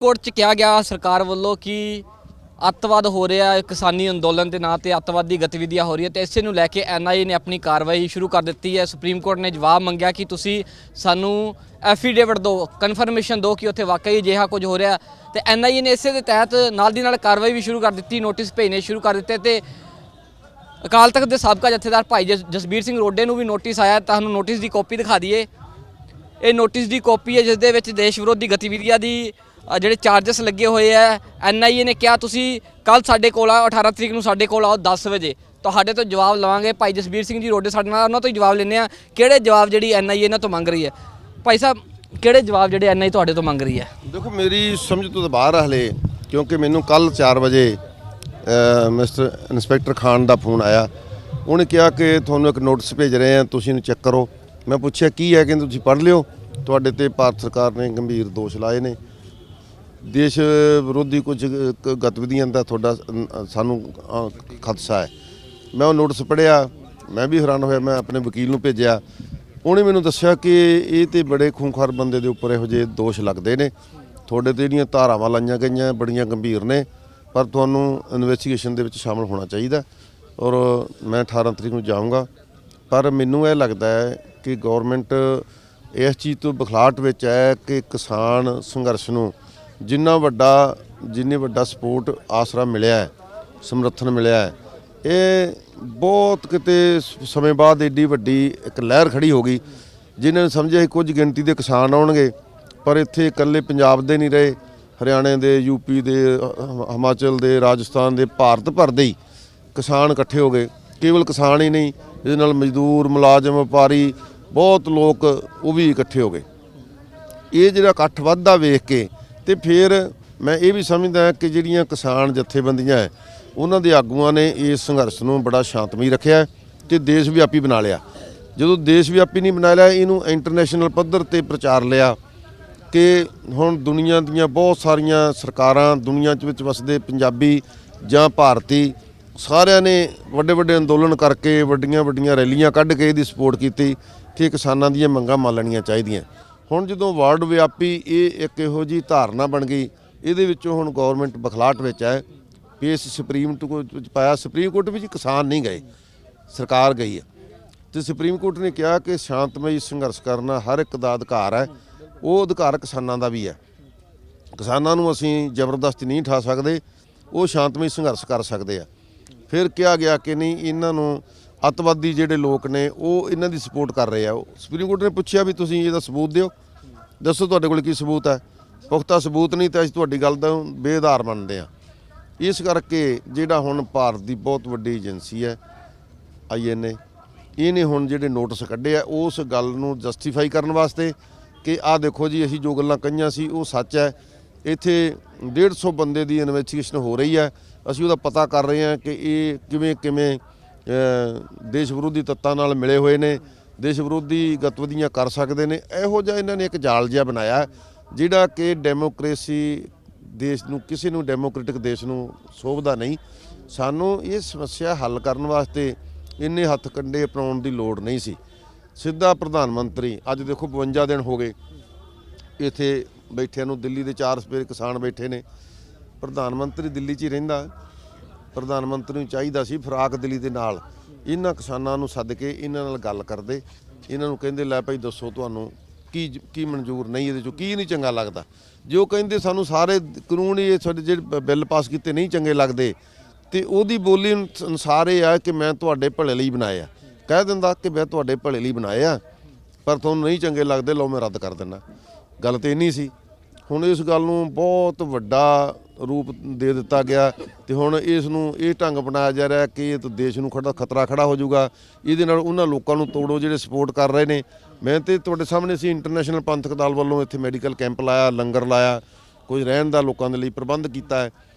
Report 'ਚ ਕਿਹਾ ਗਿਆ ਸਰਕਾਰ ਵੱਲੋਂ ਕਿ ਅੱਤਵਾਦ ਹੋ ਰਿਹਾ ਕਿਸਾਨੀ ਅੰਦੋਲਨ ਦੇ ਨਾਂ ਤੇ ਅੱਤਵਾਦੀ ਗਤੀਵਿਧੀਆਂ ਹੋ ਰਹੀਆਂ ਤੇ ਇਸੇ ਨੂੰ ਲੈ ਕੇ ਐਨਆਈਏ ਨੇ ਆਪਣੀ ਕਾਰਵਾਈ ਸ਼ੁਰੂ ਕਰ ਦਿੱਤੀ ਹੈ। ਸੁਪਰੀਮ ਕੋਰਟ ਨੇ ਜਵਾਬ ਮੰਗਿਆ ਕਿ ਤੁਸੀਂ ਸਾਨੂੰ ਐਫੀਡੇਵਿਟ ਦਿਓ, ਕਨਫਰਮੇਸ਼ਨ ਦਿਓ ਕਿ ਉੱਥੇ ਵਾਕਈ ਅਜਿਹਾ ਕੁਝ ਹੋ ਰਿਹਾ ਤੇ ਐਨਆਈਏ ਨੇ ਇਸੇ ਦੇ ਤਹਿਤ ਨਾਲ ਦੀ ਨਾਲ ਕਾਰਵਾਈ ਵੀ ਸ਼ੁਰੂ ਕਰ ਦਿੱਤੀ, ਨੋਟਿਸ ਭੇਜਣੇ ਸ਼ੁਰੂ ਕਰ ਦਿੱਤੇ ਤੇ ਅਕਾਲ ਤਖਤ ਦੇ ਸਾਬਕਾ ਜਥੇਦਾਰ ਭਾਈ ਜਸਬੀਰ ਸਿੰਘ ਰੋਡੇ ਨੂੰ ਵੀ ਨੋਟਿਸ ਆਇਆ। ਤੁਹਾਨੂੰ ਨੋਟਿਸ ਦੀ ਕਾਪੀ ਦਿਖਾ ਦਈਏ। ਇਹ ਨੋਟਿਸ ਦੀ ਕਾਪੀ ਹੈ ਜਿਸ ਦੇ ਵਿੱਚ ਦੇਸ਼ ਵਿਰੋਧੀ ਗਤੀਵਿਧੀਆਂ ਦੀ ਜਿਹੜੇ ਚਾਰਜਸ ਲੱਗੇ ਹੋਏ ਆ। ਐਨਆਈਏ ਨੇ ਕਿਹਾ ਤੁਸੀਂ ਕੱਲ ਸਾਡੇ ਕੋਲ ਆਓ, 18 ਤਰੀਕ ਨੂੰ ਸਾਡੇ ਕੋਲ ਆਓ 10 ਵਜੇ, ਤੁਹਾਡੇ ਤੋਂ ਜਵਾਬ ਲਵਾਂਗੇ। ਭਾਈ ਜਸਬੀਰ ਸਿੰਘ ਜੀ ਰੋਡੇ ਸਾਡੇ ਨਾਲ, ਉਹਨਾਂ ਤੋਂ ਹੀ ਜਵਾਬ ਲੈਂਦੇ ਆ ਕਿਹੜੇ ਜਵਾਬ ਜਿਹੜੀ ਐਨਆਈਏ ਇਹਨਾਂ ਤੋਂ ਮੰਗ ਰਹੀ ਹੈ। ਭਾਈ ਸਾਹਿਬ ਕਿਹੜੇ ਜਵਾਬ ਜਿਹੜੇ ਐਨਆਈਏ ਤੁਹਾਡੇ ਤੋਂ ਮੰਗ ਰਹੀ ਹੈ? ਦੇਖੋ ਮੇਰੀ ਸਮਝ ਤੋਂ ਬਾਹਰ ਹਲੇ, ਕਿਉਂਕਿ ਮੈਨੂੰ ਕੱਲ 4 ਵਜੇ ਮਿਸਟਰ ਇੰਸਪੈਕਟਰ ਖਾਨ ਦਾ ਫੋਨ ਆਇਆ। ਉਹਨੇ ਕਿਹਾ ਕਿ ਤੁਹਾਨੂੰ ਇੱਕ ਨੋਟਿਸ ਭੇਜ ਰਹੇ ਆ, ਤੁਸੀਂ ਇਹਨੂੰ ਚੈੱਕ ਕਰੋ। ਮੈਂ ਪੁੱਛਿਆ ਕੀ ਹੈ, ਕਹਿੰਦੇ ਤੁਸੀਂ ਪੜ੍ਹ ਲਿਓ, ਤੁਹਾਡੇ ਤੇ ਭਾਰਤ ਸਰਕਾਰ ਨੇ ਗੰਭੀਰ ਦੋਸ਼ ਲਾਏ ਨੇ, ਦੇਸ਼ ਵਿਰੋਧੀ ਕੁਝ ਗਤੀਵਿਧੀਆਂ ਦਾ ਤੁਹਾਡਾ ਸਾਨੂੰ ਖਦਸ਼ਾ ਹੈ। ਮੈਂ ਉਹ ਨੋਟਿਸ ਪੜ੍ਹਿਆ, ਮੈਂ ਵੀ ਹੈਰਾਨ ਹੋਇਆ। ਮੈਂ ਆਪਣੇ ਵਕੀਲ ਨੂੰ ਭੇਜਿਆ, ਉਹਨੇ ਮੈਨੂੰ ਦੱਸਿਆ ਕਿ ਇਹ ਤੇ ਬੜੇ ਖੂੰਖਾਰ ਬੰਦੇ ਦੇ ਉੱਪਰ ਇਹੋ ਜਿਹੇ ਦੋਸ਼ ਲੱਗਦੇ ਨੇ, ਤੁਹਾਡੇ ਤੇ ਜਿਹੜੀਆਂ ਧਾਰਾਵਾਂ ਲਾਈਆਂ ਗਈਆਂ ਬੜੀਆਂ ਗੰਭੀਰ ਨੇ, ਪਰ ਤੁਹਾਨੂੰ ਇਨਵੈਸਟੀਗੇਸ਼ਨ ਦੇ ਵਿੱਚ ਸ਼ਾਮਲ ਹੋਣਾ ਚਾਹੀਦਾ। ਔਰ ਮੈਂ 18 ਤਰੀਕ ਨੂੰ ਜਾਊਂਗਾ। ਪਰ ਮੈਨੂੰ ਇਹ ਲੱਗਦਾ ਹੈ ਕਿ ਗੌਰਮੈਂਟ ਇਸ ਚੀਜ਼ ਤੋਂ ਬਖਲਾਹਟ ਵਿੱਚ ਹੈ ਕਿ ਕਿਸਾਨ ਸੰਘਰਸ਼ ਨੂੰ ਜਿੰਨੀ ਵੱਡਾ ਸਪੋਰਟ ਆਸਰਾ ਮਿਲਿਆ ਹੈ, ਸਮਰਥਨ ਮਿਲਿਆ ਹੈ, ਇਹ ਬਹੁਤ ਕਿਤੇ ਸਮੇਂ ਬਾਅਦ ਏਡੀ ਵੱਡੀ ਇੱਕ ਲਹਿਰ ਖੜੀ ਹੋ ਗਈ। ਜਿਨ੍ਹਾਂ ਨੇ ਸਮਝਿਆ ਸੀ ਕੁਝ ਗਿਣਤੀ ਦੇ ਕਿਸਾਨ ਆਉਣਗੇ, ਪਰ ਇੱਥੇ ਇਕੱਲੇ ਪੰਜਾਬ ਦੇ ਨਹੀਂ ਰਹੇ, ਹਰਿਆਣੇ ਦੇ, ਯੂਪੀ ਦੇ, ਹਿਮਾਚਲ ਦੇ, ਰਾਜਸਥਾਨ ਦੇ, ਭਾਰਤ ਭਰ ਦੇ ਹੀ ਕਿਸਾਨ ਇਕੱਠੇ ਹੋ ਗਏ। ਕੇਵਲ ਕਿਸਾਨ ਹੀ ਨਹੀਂ, ਇਹਦੇ ਨਾਲ ਮਜ਼ਦੂਰ, ਮੁਲਾਜ਼ਮ, ਵਪਾਰੀ, ਬਹੁਤ ਲੋਕ ਉਹ ਵੀ ਇਕੱਠੇ ਹੋ ਗਏ। ਇਹ ਜਿਹੜਾ ਇਕੱਠ ਵੱਧਦਾ ਵੇਖ ਕੇ ਤੇ ਫਿਰ ਮੈਂ ਇਹ ਵੀ ਸਮਝਦਾ ਕਿ ਜਿਹੜੀਆਂ ਕਿਸਾਨ ਜਥੇਬੰਦੀਆਂ ਹੈ ਉਹਨਾਂ ਦੇ ਆਗੂਆਂ ਨੇ ਇਸ ਸੰਘਰਸ਼ ਨੂੰ ਬੜਾ ਸ਼ਾਂਤਮਈ ਰੱਖਿਆ ਤੇ ਦੇਸ਼ ਵਿਆਪੀ ਬਣਾ ਲਿਆ। ਜਦੋਂ ਦੇਸ਼ ਵਿਆਪੀ ਨਹੀਂ ਬਣਾ ਲਿਆ, ਇਹਨੂੰ ਇੰਟਰਨੈਸ਼ਨਲ ਪੱਧਰ ਤੇ ਪ੍ਰਚਾਰ ਲਿਆ ਕਿ ਹੁਣ ਦੁਨੀਆ ਦੀਆਂ ਬਹੁਤ ਸਾਰੀਆਂ ਸਰਕਾਰਾਂ, ਦੁਨੀਆ ਵਿੱਚ ਵਸਦੇ ਪੰਜਾਬੀ ਜਾਂ ਭਾਰਤੀ, ਸਾਰਿਆਂ ਨੇ ਵੱਡੇ ਵੱਡੇ ਅੰਦੋਲਨ ਕਰਕੇ, ਵੱਡੀਆਂ ਰੈਲੀਆਂ ਕੱਢ ਕੇ ਇਹਦੀ ਸਪੋਰਟ ਕੀਤੀ ਕਿ ਕਿਸਾਨਾਂ ਦੀਆਂ ਮੰਗਾਂ ਮੰਨਣੀਆਂ ਚਾਹੀਦੀਆਂ। ਹੁਣ ਜਦੋਂ ਵਰਲਡ ਵਿਆਪੀ ਇਹ ਇੱਕ ਇਹੋ ਜਿਹੀ ਧਾਰਨਾ ਬਣ ਗਈ, ਇਹਦੇ ਵਿੱਚੋਂ ਹੁਣ ਗੌਰਮੈਂਟ ਬਖਲਾਹਟ ਵਿੱਚ ਹੈ। ਕੇਸ ਸੁਪਰੀਮ ਕੋਰਟ ਵਿੱਚ ਪਾਇਆ, ਸੁਪਰੀਮ ਕੋਰਟ ਵਿੱਚ ਕਿਸਾਨ ਨਹੀਂ ਗਏ, ਸਰਕਾਰ ਗਈ ਹੈ ਤੇ ਸੁਪਰੀਮ ਕੋਰਟ ਨੇ ਕਿਹਾ ਕਿ ਸ਼ਾਂਤਮਈ ਸੰਘਰਸ਼ ਕਰਨਾ ਹਰ ਇੱਕ ਦਾ ਅਧਿਕਾਰ ਹੈ। ਉਹ ਅਧਿਕਾਰ ਕਿਸਾਨਾਂ ਦਾ ਵੀ ਹੈ। ਕਿਸਾਨਾਂ ਨੂੰ ਅਸੀਂ ਜ਼ਬਰਦਸਤੀ ਨਹੀਂ ਉਠਾ ਸਕਦੇ, ਉਹ ਸ਼ਾਂਤਮਈ ਸੰਘਰਸ਼ ਕਰ ਸਕਦੇ ਆ। ਫਿਰ ਕਿਹਾ ਗਿਆ ਕਿ ਨਹੀਂ, ਇਹਨਾਂ ਨੂੰ ਅੱਤਵਾਦੀ ਜਿਹੜੇ ਲੋਕ ਨੇ ਉਹ ਇਹਨਾਂ ਦੀ ਸਪੋਰਟ ਕਰ ਰਹੇ ਆ। ਸੁਪਰੀਮ ਕੋਰਟ ਨੇ ਪੁੱਛਿਆ ਵੀ ਤੁਸੀਂ ਇਹਦਾ ਸਬੂਤ ਦਿਓ, ਦੱਸੋ ਤੁਹਾਡੇ ਕੋਲ ਕੀ ਸਬੂਤ ਹੈ। ਪੁਖਤਾ ਸਬੂਤ ਨਹੀਂ ਤਾਂ ਅਸੀਂ ਤੁਹਾਡੀ ਗੱਲ ਦਾ ਬੇਆਧਾਰ ਮੰਨਦੇ ਹਾਂ। ਇਸ ਕਰਕੇ ਜਿਹੜਾ ਹੁਣ ਭਾਰਤ ਦੀ ਬਹੁਤ ਵੱਡੀ ਏਜੰਸੀ ਹੈ INA, ਇਹਨੇ ਹੁਣ ਜਿਹੜੇ ਨੋਟਿਸ ਕੱਢੇ ਆ ਉਸ ਗੱਲ ਨੂੰ ਜਸਟੀਫਾਈ ਕਰਨ ਵਾਸਤੇ ਕਿ ਆਹ ਦੇਖੋ ਜੀ, ਅਸੀਂ ਜੋ ਗੱਲਾਂ ਕਹੀਆਂ ਸੀ ਉਹ ਸੱਚ ਹੈ। ਇੱਥੇ 150 ਬੰਦੇ ਦੀ ਇਨਵੈਸਟੀਗੇਸ਼ਨ ਹੋ ਰਹੀ ਹੈ, ਅਸੀਂ ਉਹਦਾ ਪਤਾ ਕਰ ਰਹੇ ਹਾਂ ਕਿ ਇਹ ਕਿਵੇਂ ਦੇਸ਼ ਵਿਰੋਧੀ ਤੱਤਾਂ ਨਾਲ ਮਿਲੇ ਹੋਏ ਨੇ, ਦੇਸ਼ ਵਿਰੋਧੀ ਗਤੀਵਿਧੀਆਂ ਕਰ ਸਕਦੇ ਨੇ। ਇਹੋ ਜਿਹਾ ਇਹਨਾਂ ਨੇ ਇੱਕ ਜਾਲ ਜਿਹਾ ਬਣਾਇਆ ਜਿਹੜਾ ਕਿ ਡੈਮੋਕ੍ਰੇਸੀ ਦੇਸ਼ ਨੂੰ, ਕਿਸੇ ਨੂੰ ਡੈਮੋਕ੍ਰੈਟਿਕ ਦੇਸ਼ ਨੂੰ ਸੋਭਦਾ ਨਹੀਂ। ਸਾਨੂੰ ਇਹ ਸਮੱਸਿਆ ਹੱਲ ਕਰਨ ਵਾਸਤੇ ਇੰਨੇ ਹੱਥ ਕੰਡੇ ਅਪਣਾਉਣ ਦੀ ਲੋੜ ਨਹੀਂ ਸੀ। ਸਿੱਧਾ ਪ੍ਰਧਾਨ ਮੰਤਰੀ, ਅੱਜ ਦੇਖੋ 52 ਦਿਨ ਹੋ ਗਏ ਇੱਥੇ ਬੈਠਿਆਂ ਨੂੰ, ਦਿੱਲੀ ਦੇ 4 ਸਪੇਰੇ ਕਿਸਾਨ ਬੈਠੇ ਨੇ। ਪ੍ਰਧਾਨ ਮੰਤਰੀ ਦਿੱਲੀ 'ਚ ਹੀ ਰਹਿੰਦਾ, ਪ੍ਰਧਾਨ ਮੰਤਰੀ ਨੂੰ ਚਾਹੀਦਾ ਸੀ ਫਰਾਕ ਦਿੱਲੀ ਦੇ ਨਾਲ ਇਹਨਾਂ ਕਿਸਾਨਾਂ ਨੂੰ ਸੱਦ ਕੇ ਇਹਨਾਂ ਨਾਲ ਗੱਲ ਕਰਦੇ, ਇਹਨਾਂ ਨੂੰ ਕਹਿੰਦੇ ਲੈ ਭਾਈ ਦੱਸੋ ਤੁਹਾਨੂੰ ਕੀ ਮਨਜ਼ੂਰ ਨਹੀਂ, ਇਹਦੇ 'ਚੋਂ ਕੀ ਨਹੀਂ ਚੰਗਾ ਲੱਗਦਾ। ਜੇ ਉਹ ਕਹਿੰਦੇ ਸਾਨੂੰ ਸਾਰੇ ਕਾਨੂੰਨ ਹੀ ਸਾਡੇ ਜਿਹੜੇ ਬਿੱਲ ਪਾਸ ਕੀਤੇ ਨਹੀਂ ਚੰਗੇ ਲੱਗਦੇ, ਤੇ ਉਹਦੀ ਬੋਲੀ ਅਨੁਸਾਰ ਇਹ ਆ ਕਿ ਮੈਂ ਤੁਹਾਡੇ ਭਲੇ ਲਈ ਬਣਾਏ ਆ। ਕਹਿ ਦਿੰਦਾ ਕਿ ਮੈਂ ਤੁਹਾਡੇ ਭਲੇ ਲਈ ਬਣਾਏ ਆ, ਪਰ ਤੁਹਾਨੂੰ ਨਹੀਂ ਚੰਗੇ ਲੱਗਦੇ, ਲਓ ਮੈਂ ਰੱਦ ਕਰ ਦਿੰਦਾ। ਗੱਲ ਤਾਂ ਇੰਨੀ ਸੀ। ਹੁਣ ਇਸ ਗੱਲ ਨੂੰ ਬਹੁਤ ਵੱਡਾ ਰੂਪ ਦੇ ਦਿੱਤਾ ਗਿਆ ਤੇ ਹੁਣ ਇਸ ਨੂੰ ਇਹ ਢੰਗ ਬਣਾਇਆ ਜਾ ਰਿਹਾ ਕਿ ਇਹ ਤਾਂ ਦੇਸ਼ ਨੂੰ ਖਤਰਾ ਖੜਾ ਹੋ ਜਾਊਗਾ। ਇਹਦੇ ਨਾਲ ਉਹਨਾਂ ਲੋਕਾਂ ਨੂੰ ਤੋੜੋ ਜਿਹੜੇ ਸਪੋਰਟ ਕਰ ਰਹੇ ਨੇ। ਮੈਂ ਤੇ ਤੁਹਾਡੇ ਸਾਹਮਣੇ ਸੀ, ਇੰਟਰਨੈਸ਼ਨਲ ਪੰਥਕ ਦਲ ਵੱਲੋਂ ਇੱਥੇ ਮੈਡੀਕਲ ਕੈਂਪ ਲਾਇਆ, ਲੰਗਰ ਲਾਇਆ, ਕੁਝ ਰਹਿਣ ਦਾ ਲੋਕਾਂ ਦੇ ਲਈ ਪ੍ਰਬੰਧ ਕੀਤਾ ਹੈ।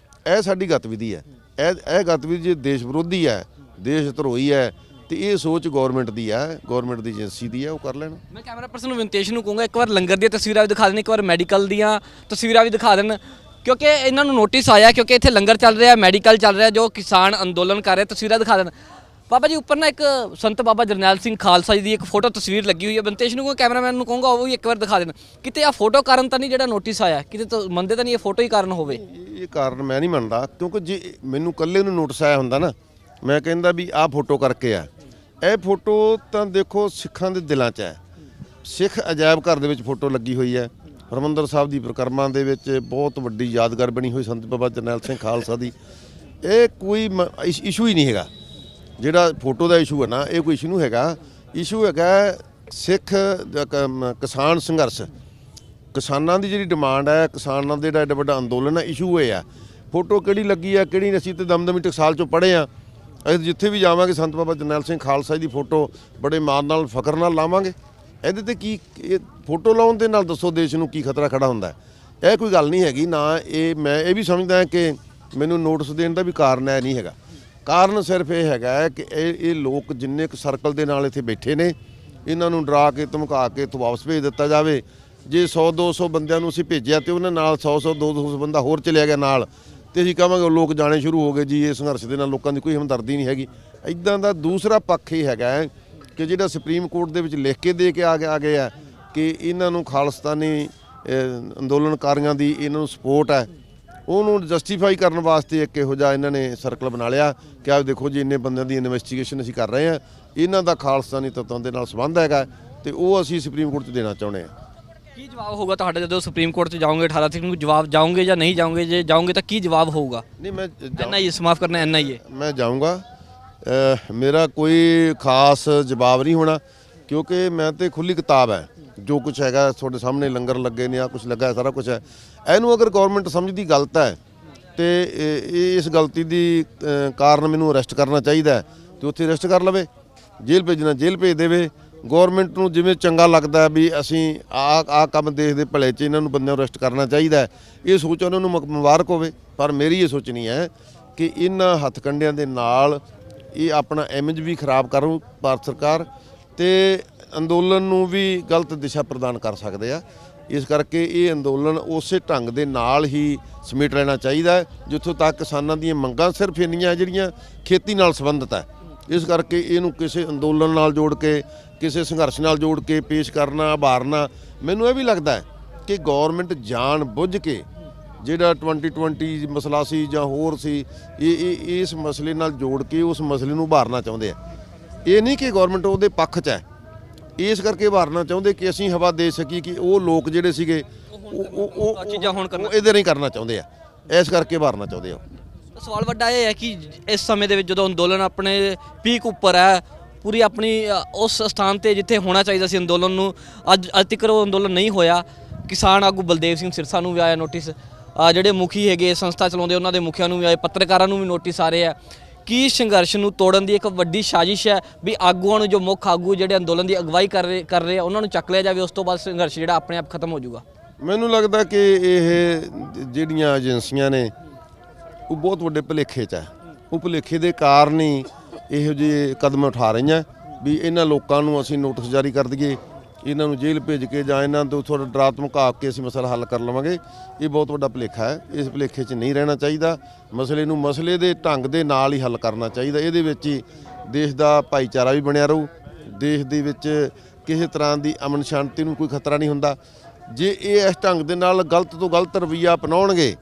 ਇਹ ਸਾਡੀ ਗਤੀਵਿਧੀ ਹੈ। ਇਹ ਗਤੀਵਿਧੀ ਜੇ ਦੇਸ਼ ਵਿਰੋਧੀ ਹੈ, ਦੇਸ਼ ਧਰੋਹੀ ਹੈ, ਤੇ ਇਹ ਸੋਚ ਗੌਰਮੈਂਟ ਦੀ ਹੈ, ਗੌਰਮੈਂਟ ਦੀ ਏਜੰਸੀ ਦੀ ਹੈ, ਉਹ ਕਰ ਲੈਣ। ਮੈਂ ਕੈਮਰਾ ਪਰਸਨ ਵਿੰਤੇਸ਼ ਨੂੰ ਕਹੂੰਗਾ ਇੱਕ ਵਾਰ ਲੰਗਰ ਦੀਆਂ ਤਸਵੀਰਾਂ ਵੀ ਦਿਖਾ ਦੇਣ, ਇੱਕ ਵਾਰ ਮੈਡੀਕਲ ਦੀਆਂ ਤਸਵੀਰਾਂ ਵੀ ਦਿਖਾ ਦੇਣ, ਕਿਉਂਕਿ ਇਹਨਾਂ ਨੂੰ ਨੋਟਿਸ ਆਇਆ, ਕਿਉਂਕਿ ਇੱਥੇ ਲੰਗਰ ਚੱਲ ਰਿਹਾ, ਮੈਡੀਕਲ ਚੱਲ ਰਿਹਾ, ਜੋ ਕਿਸਾਨ ਅੰਦੋਲਨ ਕਰ ਰਹੇ, ਤਸਵੀਰਾਂ ਦਿਖਾ ਦੇਣ। ਬਾਬਾ ਜੀ ਉੱਪਰ ਨਾ ਇੱਕ ਸੰਤ ਬਾਬਾ ਜਰਨੈਲ ਸਿੰਘ ਖਾਲਸਾ ਜੀ ਦੀ ਇੱਕ ਫੋਟੋ ਤਸਵੀਰ ਲੱਗੀ ਹੋਈ ਹੈ। ਬੰਤੇਸ਼ ਨੂੰ ਕੈਮਰਾਮੈਨ ਨੂੰ ਕਹੂੰਗਾ ਉਹ ਵੀ ਇੱਕ ਵਾਰ ਦਿਖਾ ਦੇਣ। ਕਿਤੇ ਆ ਫੋਟੋ ਕਾਰਨ ਤਾਂ ਨਹੀਂ ਜਿਹੜਾ ਨੋਟਿਸ ਆਇਆ, ਕਿਤੇ ਤਾਂ ਮੰਨਦੇ ਤਾਂ ਨਹੀਂ ਇਹ ਫੋਟੋ ਹੀ ਕਾਰਨ ਹੋਵੇ? ਇਹ ਕਾਰਨ ਮੈਂ ਨਹੀਂ ਮੰਨਦਾ, ਕਿਉਂਕਿ ਜੇ ਮੈਨੂੰ ਇਕੱਲੇ ਨੂੰ ਨੋਟਿਸ ਆਇਆ ਹੁੰਦਾ ਨਾ, ਮੈਂ ਕਹਿੰਦਾ ਵੀ ਆਹ ਫੋਟੋ ਕਰਕੇ ਆ। ਇਹ ਫੋਟੋ ਤਾਂ ਦੇਖੋ ਸਿੱਖਾਂ ਦੇ ਦਿਲਾਂ 'ਚ ਹੈ। ਸਿੱਖ ਅਜਾਇਬ ਘਰ ਦੇ ਵਿੱਚ ਫੋਟੋ ਲੱਗੀ ਹੋਈ ਹੈ। ਹਰਿਮੰਦਰ ਸਾਹਿਬ ਦੀ ਪਰਿਕਰਮਾ ਦੇ ਵਿੱਚ ਬਹੁਤ ਵੱਡੀ ਯਾਦਗਾਰ ਬਣੀ ਹੋਈ ਸੰਤ ਬਾਬਾ ਜਰਨੈਲ ਸਿੰਘ ਖਾਲਸਾ ਦੀ। ਇਹ ਕੋਈ ਇਸ਼ੂ ਹੀ ਨਹੀਂ ਹੈਗਾ। ਜਿਹੜਾ ਫੋਟੋ ਦਾ ਇਸ਼ੂ ਹੈ ਨਾ, ਇਹ ਕੋਈ ਇਸ਼ੂ ਨਹੀਂ ਹੈਗਾ। ਇਸ਼ੂ ਹੈਗਾ ਸਿੱਖ ਕਿਸਾਨ ਸੰਘਰਸ਼, ਕਿਸਾਨਾਂ ਦੀ ਜਿਹੜੀ ਡਿਮਾਂਡ ਹੈ, ਕਿਸਾਨਾਂ ਦੇ ਜਿਹੜਾ ਐਡਾ ਵੱਡਾ ਅੰਦੋਲਨ ਹੈ, ਇਸ਼ੂ ਇਹ ਆ। ਫੋਟੋ ਕਿਹੜੀ ਲੱਗੀ ਆ ਕਿਹੜੀ ਨਹੀਂ, ਅਸੀਂ ਤੇ ਦਮਦਮੀ ਟਕਸਾਲ 'ਚੋਂ ਪੜ੍ਹੇ ਆ। ਅਸੀਂ ਜਿੱਥੇ ਵੀ ਜਾਵਾਂਗੇ ਸੰਤ ਬਾਬਾ ਜਰਨੈਲ ਸਿੰਘ ਖਾਲਸਾ ਦੀ ਫੋਟੋ ਬੜੇ ਮਾਣ ਨਾਲ ਫਖਰ ਨਾਲ ਲਾਵਾਂਗੇ। ਇਹਦੇ ਤੇ ਕੀ ਇਹ ਫੋਟੋ ਲਾਉਣ ਦੇ ਨਾਲ ਦੱਸੋ ਦੇਸ਼ ਨੂੰ ਕੀ ਖਤਰਾ ਖੜਾ ਹੁੰਦਾ? ਇਹ ਕੋਈ ਗੱਲ ਨਹੀਂ ਹੈਗੀ ਨਾ। ਇਹ ਮੈਂ ਇਹ ਵੀ ਸਮਝਦਾ ਕਿ ਮੈਨੂੰ ਨੋਟਿਸ ਦੇਣ ਦਾ ਵੀ ਕਾਰਨ ਹੈ ਨਹੀਂ ਹੈਗਾ। ਕਾਰਨ ਸਿਰਫ ਇਹ ਹੈਗਾ ਕਿ ਇਹ ਲੋਕ ਜਿੰਨੇ ਕੁ ਸਰਕਲ ਦੇ ਨਾਲ ਇੱਥੇ ਬੈਠੇ ਨੇ, ਇਹਨਾਂ ਨੂੰ ਡਰਾ ਕੇ ਧਮਕਾ ਕੇ ਤੋਂ ਵਾਪਸ ਭੇਜ ਦਿੱਤਾ ਜਾਵੇ। ਜੇ 100-200 ਬੰਦਿਆਂ ਨੂੰ ਅਸੀਂ ਭੇਜਿਆ ਤੇ ਉਹਨਾਂ ਨਾਲ 100-200 ਬੰਦਾ ਹੋਰ ਚਲਿਆ ਗਿਆ ਨਾਲ, ਤੇ ਅਸੀਂ ਕਹਾਂਗੇ ਲੋਕ ਜਾਣੇ ਸ਼ੁਰੂ ਹੋ ਗਏ ਜੀ। ਇਹ ਸੰਘਰਸ਼ ਦੇ ਨਾਲ ਲੋਕਾਂ ਦੀ ਕੋਈ ਹਮਦਰਦੀ ਨਹੀਂ ਹੈਗੀ। ਇੱਦਾਂ ਦਾ ਦੂਸਰਾ ਪੱਖ ਇਹ ਹੈਗਾ ਕਿ ਜਿਹੜਾ ਸੁਪਰੀਮ ਕੋਰਟ ਦੇ ਵਿੱਚ ਲਿਖ ਕੇ ਦੇ ਕੇ ਆ ਗਏ ਆ ਕਿ ਇਹਨਾਂ ਨੂੰ ਖਾਲਿਸਤਾਨੀ ਅੰਦੋਲਨਕਾਰੀਆਂ ਦੀ ਇਹਨਾਂ ਨੂੰ ਸਪੋਰਟ ਹੈ, ਉਹਨੂੰ ਜਸਟੀਫਾਈ ਕਰਨ ਵਾਸਤੇ ਇੱਕ ਇਹੋ ਜਿਹਾ ਇਹਨਾਂ ਨੇ ਸਰਕਲ ਬਣਾ ਲਿਆ ਕਿ ਆਹ ਦੇਖੋ ਜੀ ਇੰਨੇ ਬੰਦਿਆਂ ਦੀ ਇਨਵੈਸਟੀਗੇਸ਼ਨ ਅਸੀਂ ਕਰ ਰਹੇ ਹਾਂ, ਇਹਨਾਂ ਦਾ ਖਾਲਿਸਤਾਨੀ ਤੱਤਾਂ ਦੇ ਨਾਲ ਸੰਬੰਧ ਹੈਗਾ, ਤੇ ਉਹ ਅਸੀਂ ਸੁਪਰੀਮ ਕੋਰਟ 'ਚ ਦੇਣਾ ਚਾਹੁੰਦੇ ਹਾਂ। ਕੀ ਜਵਾਬ ਹੋਊਗਾ ਤੁਹਾਡਾ ਜਦੋਂ ਸੁਪਰੀਮ ਕੋਰਟ 'ਚ ਜਾਓਗੇ 18 ਤਰੀਕ ਨੂੰ? ਜਵਾਬ ਜਾਓਗੇ ਜਾਂ ਨਹੀਂ ਜਾਓਗੇ? ਜੇ ਜਾਓਗੇ ਤਾਂ ਕੀ ਜਵਾਬ ਹੋਊਗਾ? ਨਹੀਂ, ਮੈਂ NIA ਸਮਾਫ ਕਰਨਾ, NIA ਮੈਂ ਜਾਊਂਗਾ। ਮੇਰਾ ਕੋਈ ਖਾਸ ਜਵਾਬ ਨਹੀਂ ਹੋਣਾ, ਕਿਉਂਕਿ ਮੈਂ ਤੇ ਖੁੱਲੀ ਕਿਤਾਬ ਹੈ। ਜੋ ਕੁਝ ਹੈਗਾ ਤੁਹਾਡੇ ਸਾਹਮਣੇ ਲੰਗਰ ਲੱਗੇ ਨੇ, ਆ ਕੁਝ ਲੱਗਾ ਸਾਰਾ ਕੁਝ ਹੈ। ਇਹਨੂੰ ਅਗਰ ਗੌਰਮੈਂਟ ਸਮਝਦੀ ਗਲਤ ਹੈ ਤੇ ਇਸ ਗਲਤੀ ਦੀ ਕਾਰਨ ਮੈਨੂੰ ਅਰੈਸਟ ਕਰਨਾ ਚਾਹੀਦਾ ਤੇ ਉੱਥੇ ਅਰੈਸਟ ਕਰ ਲਵੇ, ਜੇਲ੍ਹ ਭੇਜਣਾ ਜੇਲ੍ਹ ਭੇਜ ਦੇਵੇ। ਗੌਰਮੈਂਟ ਨੂੰ ਜਿਵੇਂ ਚੰਗਾ ਲੱਗਦਾ ਵੀ ਅਸੀਂ ਆਹ ਕੰਮ ਦੇਸ਼ ਦੇ ਭਲੇ 'ਚ ਇਹਨਾਂ ਨੂੰ ਬੰਦਿਆਂ ਨੂੰ ਅਰੈਸਟ ਕਰਨਾ ਚਾਹੀਦਾ, ਇਹ ਸੋਚ ਉਹਨਾਂ ਨੂੰ ਮੁਬਾਰਕ ਹੋਵੇ। ਪਰ ਮੇਰੀ ਇਹ ਸੋਚ ਨਹੀਂ ਹੈ ਕਿ ਇਹਨਾਂ ਹੱਥਕੰਡਿਆਂ ਦੇ ਨਾਲ ਇਹ ਆਪਣਾ ਇਮੇਜ ਵੀ ਖਰਾਬ ਕਰੂ ਭਾਰਤ ਸਰਕਾਰ, ਤੇ ਅੰਦੋਲਨ ਨੂੰ ਵੀ ਗਲਤ ਦਿਸ਼ਾ ਪ੍ਰਦਾਨ ਕਰ ਸਕਦੇ ਆ। ਇਸ ਕਰਕੇ ਇਹ ਅੰਦੋਲਨ ਉਸੇ ਢੰਗ ਦੇ ਨਾਲ ਹੀ ਸਮੇਟ ਲੈਣਾ ਚਾਹੀਦਾ ਜਿੱਥੋਂ ਤੱਕ ਕਿਸਾਨਾਂ ਦੀਆਂ ਮੰਗਾਂ ਸਿਰਫ ਇੰਨੀਆਂ ਜਿਹੜੀਆਂ ਖੇਤੀ ਨਾਲ ਸੰਬੰਧਿਤ ਹੈ। ਇਸ ਕਰਕੇ ਇਹਨੂੰ ਕਿਸੇ ਅੰਦੋਲਨ ਨਾਲ ਜੋੜ ਕੇ, ਕਿਸੇ ਸੰਘਰਸ਼ ਨਾਲ ਜੋੜ ਕੇ ਪੇਸ਼ ਕਰਨਾ, ਉਭਾਰਨਾ, ਮੈਨੂੰ ਇਹ ਵੀ ਲੱਗਦਾ ਹੈ ਕਿ ਗੌਰਮੈਂਟ ਜਾਣ ਬੁੱਝ ਕੇ ਜਿਹੜਾ 2020 ਮਸਲਾ ਸੀ ਜਾਂ ਹੋਰ ਸੀ, ਇਹ ਇਸ ਮਸਲੇ ਨਾਲ ਜੋੜ ਕੇ ਉਸ ਮਸਲੇ ਨੂੰ ਉਭਾਰਨਾ ਚਾਹੁੰਦੇ ਆ। ਇਹ ਨਹੀਂ ਕਿ ਗੌਰਮੈਂਟ ਉਹਦੇ ਪੱਖ 'ਚ ਹੈ, ਇਸ ਕਰਕੇ ਉਭਾਰਨਾ ਚਾਹੁੰਦੇ ਕਿ ਅਸੀਂ ਹਵਾ ਦੇ ਸਕੀ ਕਿ ਉਹ ਲੋਕ ਜਿਹੜੇ ਸੀਗੇ ਉਹ ਚੀਜ਼ਾਂ ਹੁਣ ਕਰਨਾ ਇਹਦੇ ਨਹੀਂ ਕਰਨਾ ਚਾਹੁੰਦੇ ਆ, ਇਸ ਕਰਕੇ ਉਭਾਰਨਾ ਚਾਹੁੰਦੇ ਆ। ਸਵਾਲ ਵੱਡਾ ਇਹ ਹੈ ਕਿ ਇਸ ਸਮੇਂ ਦੇ ਵਿੱਚ ਜਦੋਂ ਅੰਦੋਲਨ ਆਪਣੇ ਪੀਕ ਉੱਪਰ ਹੈ, ਪੂਰੀ ਆਪਣੀ ਉਸ ਸਥਾਨ ਤੇ ਜਿੱਥੇ ਹੋਣਾ ਚਾਹੀਦਾ ਸੀ ਅੰਦੋਲਨ ਨੂੰ, ਅੱਜ ਤੱਕ ਉਹ ਅੰਦੋਲਨ ਨਹੀਂ ਹੋਇਆ। ਕਿਸਾਨ ਆਗੂ ਬਲਦੇਵ ਸਿੰਘ ਸਿਰਸਾ ਨੂੰ ਵੀ ਆਇਆ ਨੋਟਿਸ, ਜਿਹੜੇ ਮੁਖੀ ਹੈਗੇ ਸੰਸਥਾ ਚਲਾਉਂਦੇ ਉਹਨਾਂ ਦੇ ਮੁਖੀਆਂ ਨੂੰ ਵੀ ਆਏ, ਪੱਤਰਕਾਰਾਂ ਨੂੰ ਵੀ ਨੋਟਿਸ ਆ ਰਹੇ ਆ। ਕੀ ਸੰਘਰਸ਼ ਨੂੰ ਤੋੜਨ ਦੀ ਇੱਕ ਵੱਡੀ ਸਾਜ਼ਿਸ਼ ਹੈ ਵੀ ਆਗੂਆਂ ਨੂੰ, ਜੋ ਮੁੱਖ ਆਗੂ ਜਿਹੜੇ ਅੰਦੋਲਨ ਦੀ ਅਗਵਾਈ ਕਰ ਰਹੇ ਆ, ਉਹਨਾਂ ਨੂੰ ਚੱਕ ਲਿਆ ਜਾਵੇ, ਉਸ ਤੋਂ ਬਾਅਦ ਸੰਘਰਸ਼ ਜਿਹੜਾ ਆਪਣੇ ਆਪ ਖਤਮ ਹੋ ਜਾਊਗਾ? ਮੈਨੂੰ ਲੱਗਦਾ ਕਿ ਇਹ ਜਿਹੜੀਆਂ ਏਜੰਸੀਆਂ ਨੇ ਉਹ ਬਹੁਤ ਵੱਡੇ ਭੁਲੇਖੇ 'ਚ ਹੈ। ਉਹ ਭੁਲੇਖੇ ਦੇ ਕਾਰਨ ਹੀ ਇਹੋ ਜਿਹੇ ਕਦਮ ਉਠਾ ਰਹੀਆਂ ਵੀ ਇਹਨਾਂ ਲੋਕਾਂ ਨੂੰ ਅਸੀਂ ਨੋਟਿਸ ਜਾਰੀ ਕਰ ਦਈਏ, ਇਹਨਾਂ ਨੂੰ ਜੇਲ੍ਹ ਭੇਜ ਕੇ ਜਾਂ ਇਹਨਾਂ ਤੋਂ ਥੋੜ੍ਹਾ ਡਰਾ ਧਮਕਾ ਕੇ ਅਸੀਂ ਮਸਲਾ ਹੱਲ ਕਰ ਲਵਾਂਗੇ। ਇਹ ਬਹੁਤ ਵੱਡਾ ਭੁਲੇਖਾ ਹੈ। ਇਸ ਭੁਲੇਖੇ 'ਚ ਨਹੀਂ ਰਹਿਣਾ ਚਾਹੀਦਾ। ਮਸਲੇ ਨੂੰ ਮਸਲੇ ਦੇ ਢੰਗ ਦੇ ਨਾਲ ਹੀ ਹੱਲ ਕਰਨਾ ਚਾਹੀਦਾ। ਇਹਦੇ ਵਿੱਚ ਹੀ ਦੇਸ਼ ਦਾ ਭਾਈਚਾਰਾ ਵੀ ਬਣਿਆ ਰਹੂ, ਦੇਸ਼ ਦੇ ਵਿੱਚ ਕਿਸੇ ਤਰ੍ਹਾਂ ਦੀ ਅਮਨ ਸ਼ਾਂਤੀ ਨੂੰ ਕੋਈ ਖਤਰਾ ਨਹੀਂ ਹੁੰਦਾ। ਜੇ ਇਹ ਇਸ ਢੰਗ ਦੇ ਨਾਲ ਗਲਤ ਤੋਂ ਗਲਤ ਰਵੱਈਆ ਅਪਣਾਉਣਗੇ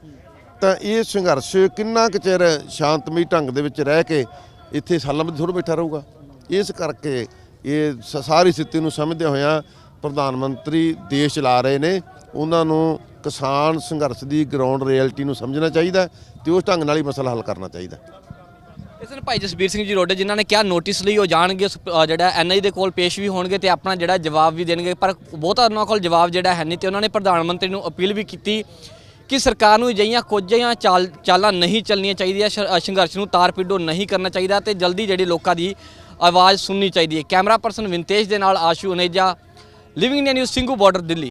ਤਾਂ ਇਹ ਸੰਘਰਸ਼ ਕਿੰਨਾ ਕੁ ਚਿਰ ਸ਼ਾਂਤਮਈ ਢੰਗ ਦੇ ਵਿੱਚ ਰਹਿ ਕੇ ਇੱਥੇ ਸਾਲਾਂ ਵਿੱਚ ਥੋੜ੍ਹਾ ਬੈਠਾ ਰਹੂਗਾ। ਇਸ ਕਰਕੇ ਇਹ ਸਾਰੀ ਸਥਿਤੀ ਨੂੰ ਸਮਝਦਿਆਂ ਹੋਇਆਂ ਪ੍ਰਧਾਨ ਮੰਤਰੀ ਦੇਸ਼ ਚਲਾ ਰਹੇ ਨੇ, ਉਹਨਾਂ ਨੂੰ ਕਿਸਾਨ ਸੰਘਰਸ਼ ਦੀ ਗਰਾਊਂਡ ਰਿਐਲਿਟੀ ਨੂੰ ਸਮਝਣਾ ਚਾਹੀਦਾ ਤੇ ਉਸ ਢੰਗ ਨਾਲ ਹੀ ਮਸਲਾ ਹੱਲ ਕਰਨਾ ਚਾਹੀਦਾ। ਇਸ ਦਿਨ ਭਾਈ ਜਸਬੀਰ ਸਿੰਘ ਜੀ ਰੋਡੇ ਜਿਨ੍ਹਾਂ ਨੇ ਕਿਹਾ ਨੋਟਿਸ ਲਈ ਉਹ ਜਾਣਗੇ, ਜਿਹੜਾ NIA ਦੇ ਕੋਲ ਪੇਸ਼ ਵੀ ਹੋਣਗੇ ਤੇ ਆਪਣਾ ਜਿਹੜਾ ਜਵਾਬ ਵੀ ਦੇਣਗੇ, ਪਰ ਬਹੁਤਾ ਉਹਨਾਂ ਕੋਲ ਜਵਾਬ ਜਿਹੜਾ ਹੈ ਨਹੀਂ। ਤੇ ਉਹਨਾਂ ਨੇ ਪ੍ਰਧਾਨ ਮੰਤਰੀ ਨੂੰ ਅਪੀਲ ਵੀ ਕੀਤੀ ਕਿ ਸਰਕਾਰ ਨੂੰ ਅਜਿਹੀਆਂ ਕੁਝ ਚਾਲਾਂ ਨਹੀਂ ਚੱਲਣੀਆਂ ਚਾਹੀਦੀਆਂ, ਸੰਘਰਸ਼ ਨੂੰ ਤਾਰ ਪਿੱਡੋ ਨਹੀਂ ਕਰਨਾ ਚਾਹੀਦਾ ਤੇ ਜਲਦੀ ਜਿਹੜੀ ਲੋਕਾਂ ਦੀ ਆਵਾਜ਼ ਸੁਣਨੀ ਚਾਹੀਦੀ ਹੈ। ਕੈਮਰਾ ਪਰਸਨ ਵਿੰਤੇਜ ਦੇ ਨਾਲ Ashu Aneja, living India news, Singhu border, Delhi.